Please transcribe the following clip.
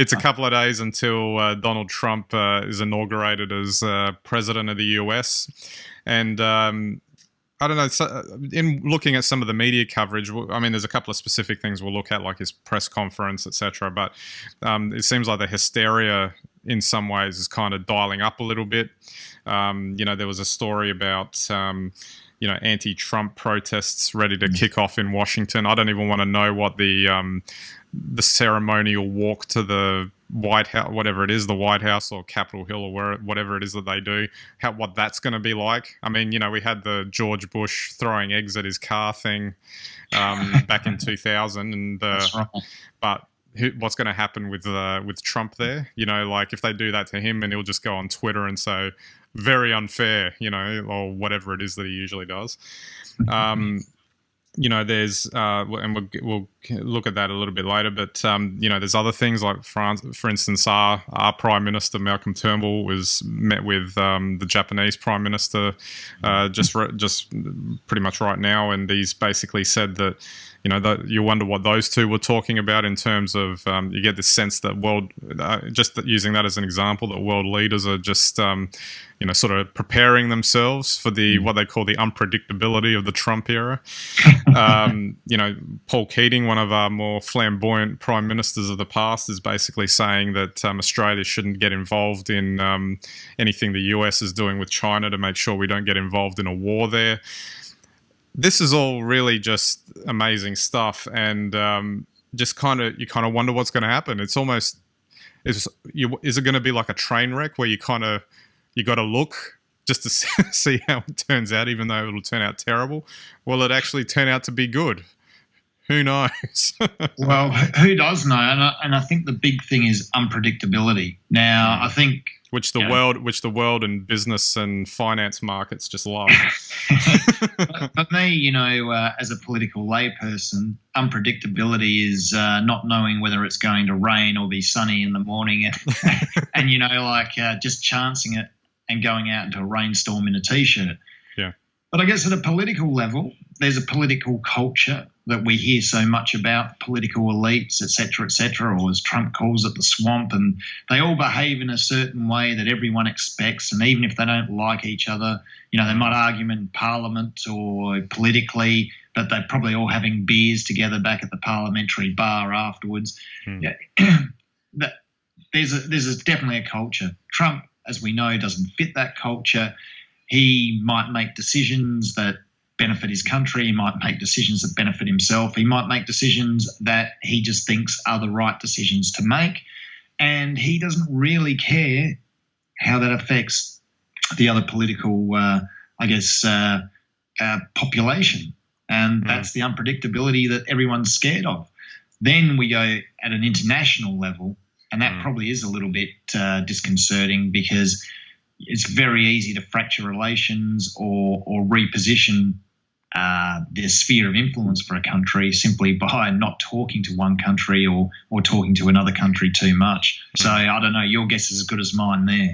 it's a couple of days until Donald Trump is inaugurated as president of the US. And I don't know, so in looking at some of the media coverage, I mean, there's a couple of specific things we'll look at, like his press conference, etc. But it seems like the hysteria in some ways is kind of dialing up a little bit. There was a story about, anti-Trump protests ready to kick off in Washington. I don't even want to know what the ceremonial walk to the White House, whatever it is, the White House or Capitol Hill or whatever it is that they do, what that's going to be like. I mean, we had the George Bush throwing eggs at his car thing back in 2000, and That's right. But what's going to happen with Trump there? Like if they do that to him, and he'll just go on Twitter and say very unfair, or whatever it is that he usually does. There's and we'll look at that a little bit later, but there's other things like France, for instance, our Prime Minister Malcolm Turnbull met with the Japanese Prime Minister just pretty much right now, and he's basically said that that you wonder what those two were talking about in terms of you get this sense that just using that as an example, that world leaders are just sort of preparing themselves for what they call the unpredictability of the Trump era. Paul Keating, one of our more flamboyant prime ministers of the past, is basically saying that Australia shouldn't get involved in anything the US is doing with China to make sure we don't get involved in a war there. This is all really just amazing stuff, and just you kind of wonder what's going to happen. It's almost is it going to be like a train wreck where you got to look just to see how it turns out, even though it'll turn out terrible? Will it actually turn out to be good? Who knows? Well, who does know? And I think the big thing is unpredictability. Now, I think which the world and business and finance markets just love. For me, as a political layperson, unpredictability is not knowing whether it's going to rain or be sunny in the morning, and just chancing it and going out into a rainstorm in a t-shirt. Yeah. But I guess at a political level, there's a political culture that we hear so much about, political elites, et cetera, or as Trump calls it, the swamp, and they all behave in a certain way that everyone expects, and even if they don't like each other, they might argue in Parliament or politically, but they're probably all having beers together back at the parliamentary bar afterwards. Yeah. There's definitely a culture. Trump, as we know, doesn't fit that culture. He might make decisions that benefit his country. He might make decisions that benefit himself. He might make decisions that he just thinks are the right decisions to make. And he doesn't really care how that affects the other political, population. And that's the unpredictability that everyone's scared of. Then we go at an international level, and that probably is a little bit disconcerting, because it's very easy to fracture relations or reposition the sphere of influence for a country simply by not talking to one country or talking to another country too much. So I don't know, your guess is as good as mine there.